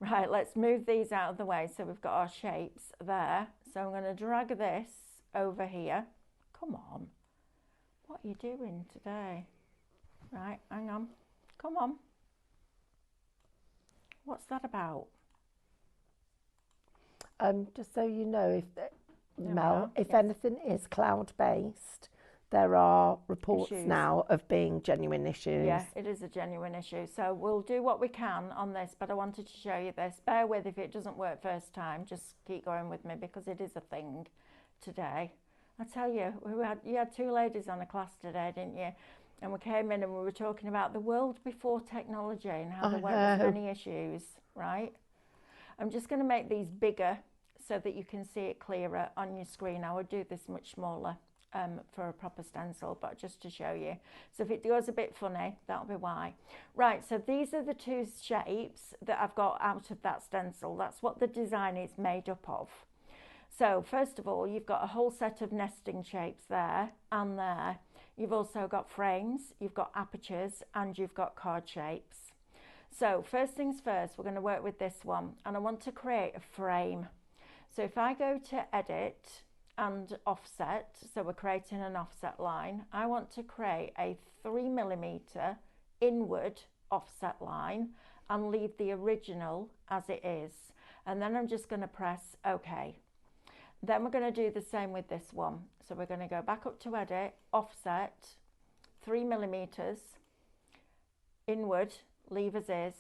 Right, let's move these out of the way. So we've got our shapes there. So I'm going to drag this over here. Come on. What are you doing today? Right, hang on. Come on. What's that about? Just so you know, Mel, if anything is cloud-based, there are reports now of being genuine issues. Yeah, it is a genuine issue. So we'll do what we can on this, but I wanted to show you this. Bear with if it doesn't work first time. Just keep going with me, because it is a thing today. I tell you, you had two ladies on a class today, didn't you? And we came in and we were talking about the world before technology and how there weren't as many issues, right? I'm just going to make these bigger so that you can see it clearer on your screen. I would do this much smaller for a proper stencil, but just to show you. So if it goes a bit funny, that'll be why. Right, so these are the two shapes that I've got out of that stencil. That's what the design is made up of. So first of all, you've got a whole set of nesting shapes there and there. You've also got frames, you've got apertures, and you've got card shapes. So first things first, we're going to work with this one, and I want to create a frame. So if I go to edit and offset, so we're creating an offset line, I want to create a 3mm inward offset line and leave the original as it is. And then I'm just going to press OK. Then we're going to do the same with this one. So we're going to go back up to edit, offset, 3mm, inward, leave as is,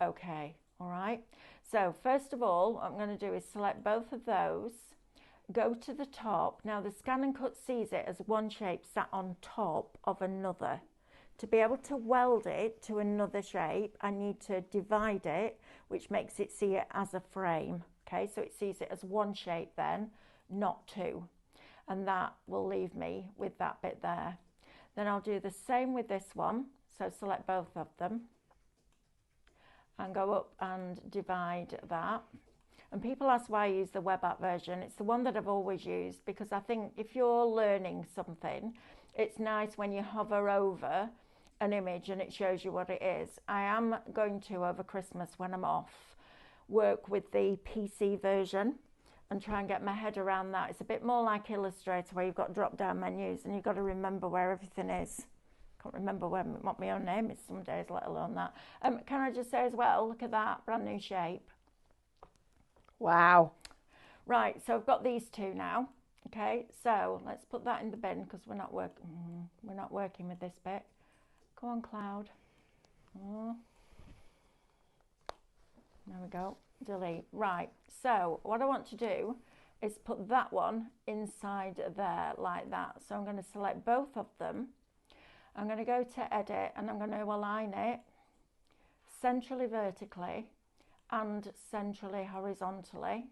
OK. All right. So first of all, what I'm going to do is select both of those, go to the top. Now the ScanNCut sees it as one shape sat on top of another. To be able to weld it to another shape, I need to divide it, which makes it see it as a frame. Okay, so it sees it as one shape then, not two. And that will leave me with that bit there. Then I'll do the same with this one. So select both of them. and go up and divide that. And people ask why I use the web app version. It's the one that I've always used, because I think if you're learning something, it's nice when you hover over an image and it shows you what it is. I am going to, over Christmas when I'm off, work with the PC version and try and get my head around that. It's a bit more like Illustrator, where you've got drop down menus and you've got to remember where everything is. Can't remember what my own name is some days, let alone that. Can I just say as well, look at that brand new shape. Wow. Right, so I've got these two now. Okay, so let's put that in the bin, because we're not working with this bit. Go on, Cloud. Oh. There we go. Delete. Right, so what I want to do is put that one inside there like that. So I'm going to select both of them. I'm going to go to edit and I'm going to align it centrally vertically and centrally horizontally.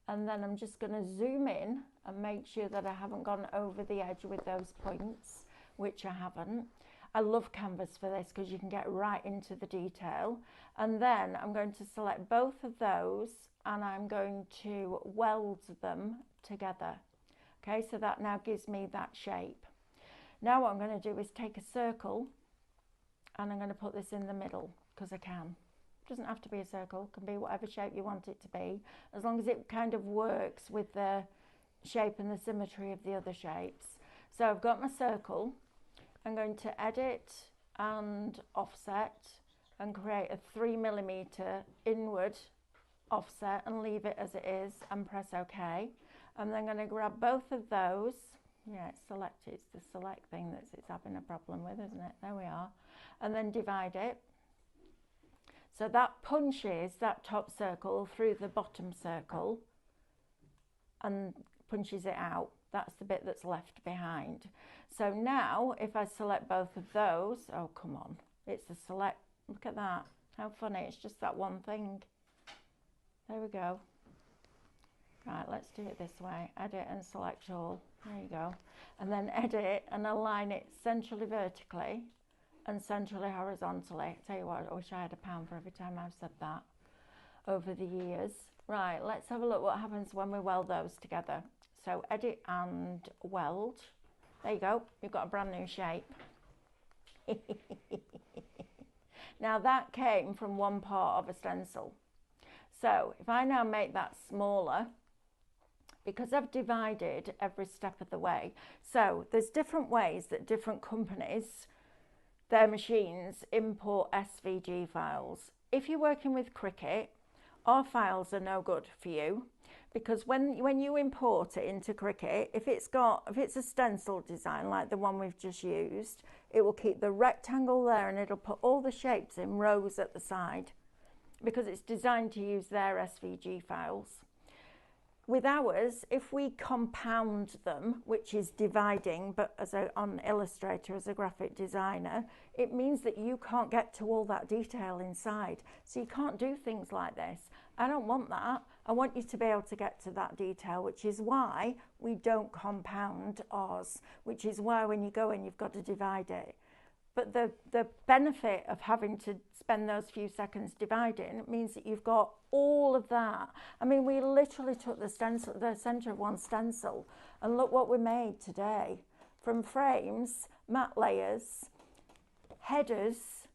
And then I'm just going to zoom in and make sure that I haven't gone over the edge with those points, which I haven't. I love Canvas for this because you can get right into the detail. And then I'm going to select both of those and I'm going to weld them together. Okay, so that now gives me that shape. Now what I'm going to do is take a circle and I'm going to put this in the middle, because I can. It doesn't have to be a circle, it can be whatever shape you want it to be, as long as it kind of works with the shape and the symmetry of the other shapes. So I've got my circle. I'm going to edit and offset and create a 3mm inward offset and leave it as it is and press OK. And then I'm going to grab both of those. Yeah, it's selected. It's the select thing that it's having a problem with, isn't it? There we are. And then divide it. So that punches that top circle through the bottom circle and punches it out. That's the bit that's left behind. So now if I select both of those, oh come on, it's a select, look at that, how funny, it's just that one thing. There we go. Right, let's do it this way, edit and select all, there you go. And then edit and align it centrally vertically and centrally horizontally. Tell you what, I wish I had £1 for every time I've said that over the years. Right, let's have a look what happens when we weld those together. So edit and weld. There you go, you've got a brand new shape. Now that came from one part of a stencil. So if I now make that smaller, because I've divided every step of the way. So there's different ways that different companies, their machines, import SVG files. If you're working with Cricut, our files are no good for you, because when you import it into Cricut, if it's a stencil design like the one we've just used, it will keep the rectangle there and it'll put all the shapes in rows at the side, because it's designed to use their SVG files. With ours, if we compound them, which is dividing, but on Illustrator as a graphic designer, it means that you can't get to all that detail inside. So you can't do things like this. I don't want that. I want you to be able to get to that detail, which is why we don't compound ours, which is why when you go in, you've got to divide it. But the benefit of having to spend those few seconds dividing means that you've got all of that. I mean, we literally took the center of one stencil, and look what we made today. From frames, matte layers, headers,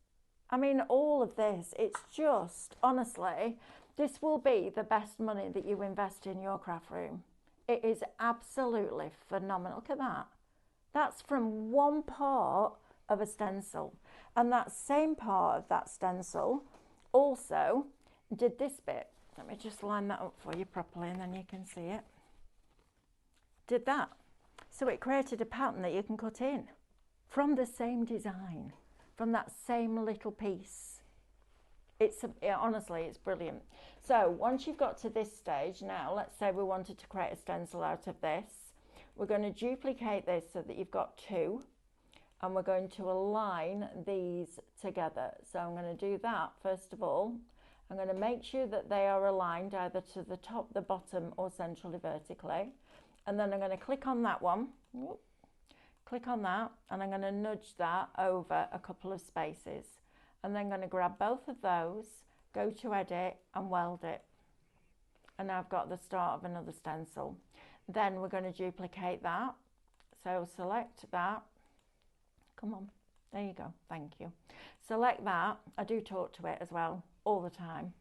I mean, all of this, it's just, honestly, this will be the best money that you invest in your craft room. It is absolutely phenomenal. Look at that. That's from one part of a stencil, and that same part of that stencil also did this bit. Let me just line that up for you properly and then you can see it. Did that. So it created a pattern that you can cut in from the same design, from that same little piece. Honestly, it's brilliant. So once you've got to this stage, now let's say we wanted to create a stencil out of this. We're going to duplicate this so that you've got two, and we're going to align these together. So I'm going to do that first of all. I'm going to make sure that they are aligned either to the top, the bottom, or centrally vertically. And then I'm going to click on that one, click on that, and I'm going to nudge that over a couple of spaces. and then going to grab both of those, go to edit and weld it. And now I've got the start of another stencil. Then we're going to duplicate that. So select that. Come on, there you go, thank you. Select that. I do talk to it as well, all the time.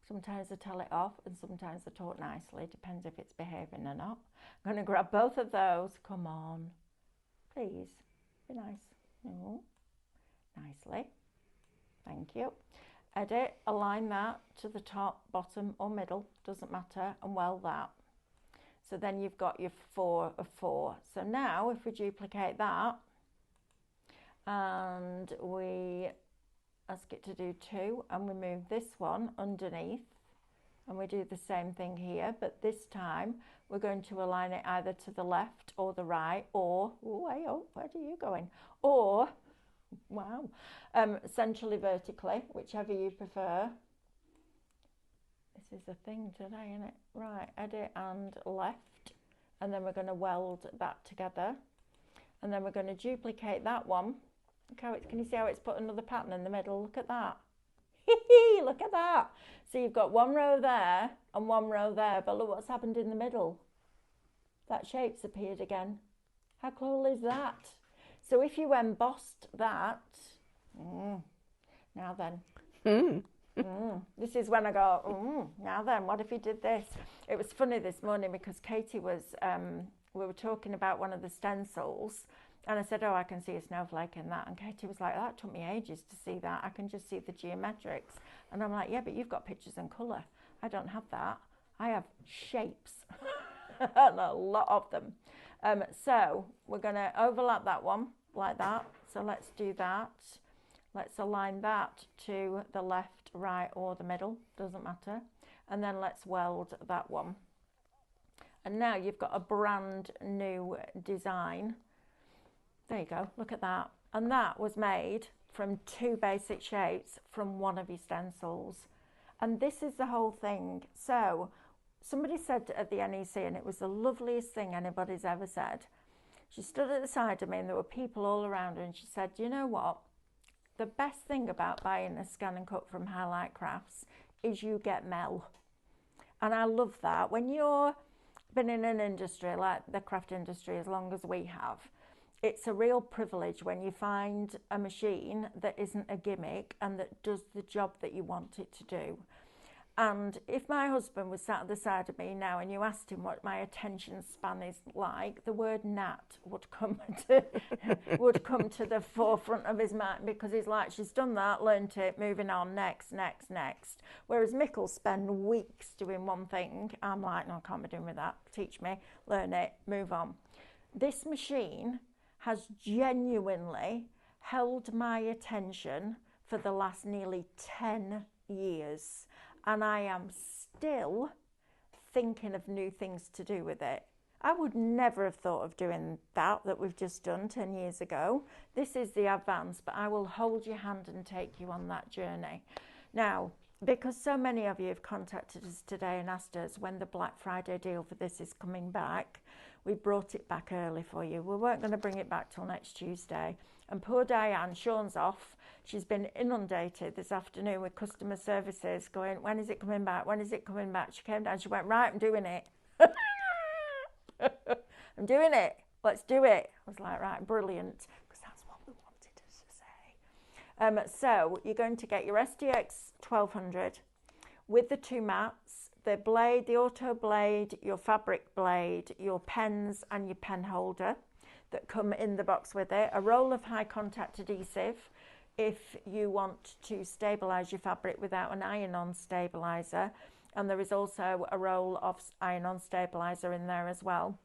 Sometimes I tell it off and sometimes I talk nicely, depends if it's behaving or not. I'm going to grab both of those. Come on, please, be nice. No. Nicely, thank you. Edit, align that to the top, bottom or middle, doesn't matter, and weld that. So then you've got your 4 of 4. So now if we duplicate that and we ask it to do 2 and we move this one underneath and we do the same thing here, but this time we're going to align it either to the left or the right, or, where are you going? Or, wow, centrally vertically, whichever you prefer. This is a thing today, isn't it? Right, edit and left, and then we're going to weld that together, and then we're going to duplicate that one. Look how can you see how it's put another pattern in the middle? Look at that. Look at that. So you've got one row there and one row there, but look what's happened in the middle. That shape's appeared again. How cool is that? So if you embossed that, now then, this is when I go, now then, what if you did this? It was funny this morning because Katie was, we were talking about one of the stencils, and I said, oh, I can see a snowflake in that. And Katie was like, that took me ages to see that. I can just see the geometrics. And I'm like, yeah, but you've got pictures and colour. I don't have that. I have shapes, and a lot of them. So we're going to overlap that one like that. So let's do that. Let's align that to the left, right, or the middle. Doesn't matter. And then let's weld that one. And now you've got a brand new design. There you go, look at that. And that was made from 2 basic shapes from one of your stencils. And this is the whole thing. So somebody said at the NEC, and it was the loveliest thing anybody's ever said. She stood at the side of me and there were people all around her, and she said, you know what? The best thing about buying a ScanNCut from Highlight Crafts is you get Mel. And I love that. When you've been in an industry like the craft industry as long as we have, it's a real privilege when you find a machine that isn't a gimmick and that does the job that you want it to do. And if my husband was sat at the side of me now and you asked him what my attention span is like, the word gnat would come to the forefront of his mind, because he's like, she's done that, learnt it, moving on, next. Whereas Mick will spend weeks doing one thing. I'm like, no, I can't be doing with that. Teach me, learn it, move on. This machine has genuinely held my attention for the last nearly 10 years. And I am still thinking of new things to do with it. I would never have thought of doing that we've just done 10 years ago. This is the advance, but I will hold your hand and take you on that journey. Now, because so many of you have contacted us today and asked us when the Black Friday deal for this is coming back, we brought it back early for you. We weren't going to bring it back till next Tuesday. And poor Diane, Sean's off. She's been inundated this afternoon with customer services going, when is it coming back? When is it coming back? She came down, she went, right, I'm doing it. I'm doing it. Let's do it. I was like, right, brilliant. Because that's what we wanted us to say. So you're going to get your SDX 1200 with the 2 mats, the blade, the auto blade, your fabric blade, your pens and your pen holder that come in the box with it, a roll of high contact adhesive if you want to stabilise your fabric without an iron-on stabiliser, and there is also a roll of iron-on stabiliser in there as well.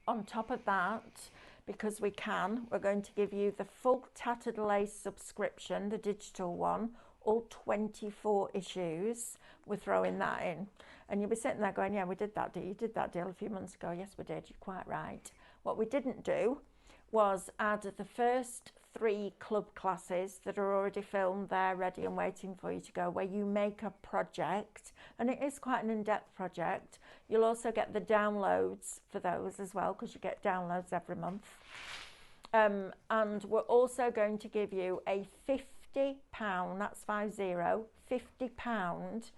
On top of that, because we can, we're going to give you the full Tattered Lace subscription, the digital one, all 24 issues. We're throwing that in. And you'll be sitting there going, yeah, we did that deal. You did that deal a few months ago. Yes, we did. You're quite right. What we didn't do was add the first 3 club classes that are already filmed there, ready and waiting for you to go, where you make a project. And it is quite an in-depth project. You'll also get the downloads for those as well, because you get downloads every month. And we're also going to give you a £50, that's £50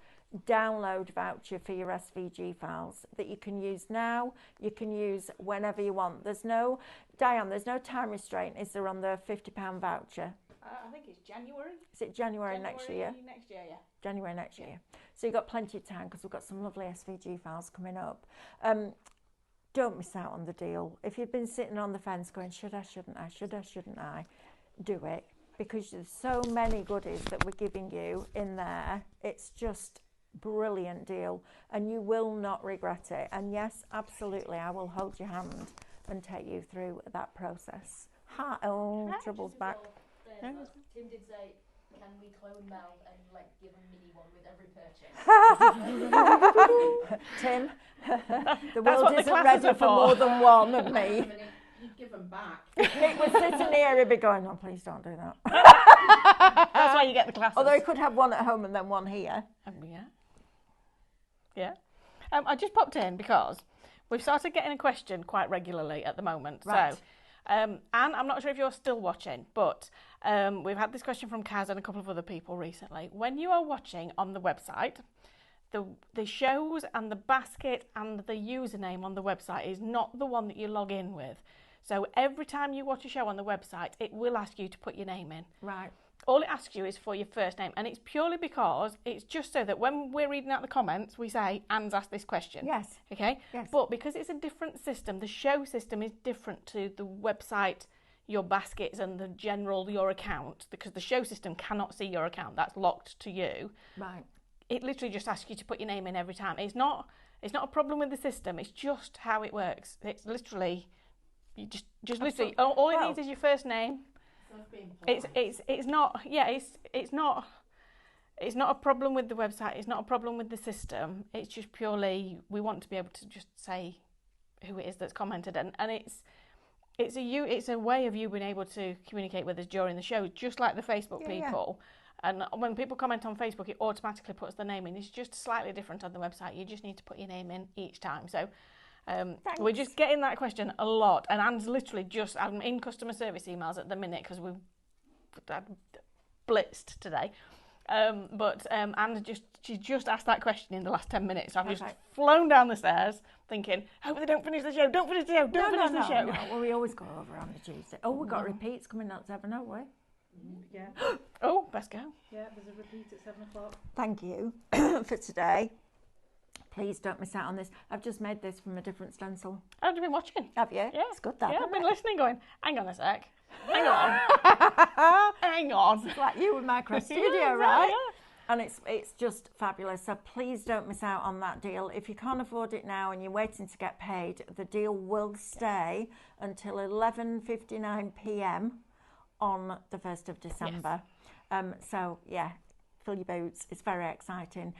download voucher for your SVG files that you can use now, you can use whenever you want. There's no time restraint, is there, on the £50 voucher? I think it's January. Is it January next year? Next year, yeah. January next year. So you've got plenty of time because we've got some lovely SVG files coming up. Don't miss out on the deal. If you've been sitting on the fence going, should I, shouldn't I, do it, because there's so many goodies that we're giving you in there. It's just brilliant deal and you will not regret it. And yes, absolutely, I will hold your hand and take you through that process. Trouble's back. Tim did say, can we clone Mel and like give a mini one with every purchase? Tim, the world isn't ready for more than one of me. You'd give them back. It was sitting here, he'd be going, oh, please don't do that. That's why you get the classes. Although he could have one at home and then one here. Yeah. I just popped in because we've started getting a question quite regularly at the moment. Right. So, Anne, I'm not sure if you're still watching, but we've had this question from Kaz and a couple of other people recently. When you are watching on the website, the shows and the basket and the username on the website is not the one that you log in with. So every time you watch a show on the website, it will ask you to put your name in. Right. All it asks you is for your first name, and it's purely because it's just so that when we're reading out the comments, we say, Anne's asked this question. Yes. Okay? Yes. But because it's a different system, the show system is different to the website, your baskets, and the general, your account, because the show system cannot see your account. That's locked to you. Right. It literally just asks you to put your name in every time. It's not a problem with the system. It's just how it works. It's literally, you just literally, all it needs is your first name. It's not a problem with the website. It's not a problem with the system. It's just purely we want to be able to just say who it is that's commented, and it's a way of you being able to communicate with us during the show, just like the Facebook people. And when people comment on Facebook, it automatically puts the name in. It's just slightly different on the website. You just need to put your name in each time. So. We're just getting that question a lot, and Anne's literally I'm in customer service emails at the minute because we've blitzed today. But Anne she just asked that question in the last 10 minutes. So I've just flown down the stairs thinking, hope they don't finish the show, don't finish the show, don't finish the show. No. Well, we always go over on the Tuesday. Oh, we've got repeats coming at 7, haven't we? Yeah. Oh, best go. Yeah, there's a repeat at 7 o'clock. Thank you for today. Please don't miss out on this. I've just made this from a different stencil. Oh, have you been watching? Have you? Yeah. It's good, that. Yeah, I've been listening going, hang on a sec. Hang on. Hang on. It's like you with Micro Studio, Yeah, right? yeah. And it's just fabulous. So please don't miss out on that deal. If you can't afford it now and you're waiting to get paid, the deal will stay until 11:59 p.m. on the 1st of December. So, yeah. Fill your boots. It's very exciting.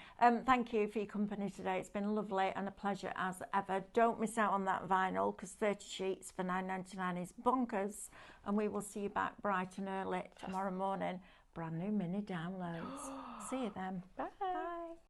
Thank you for your company today. It's been lovely and a pleasure as ever. Don't miss out on that vinyl because 30 sheets for $9.99 is bonkers. And we will see you back bright and early tomorrow morning. Brand new mini downloads. See you then. Bye.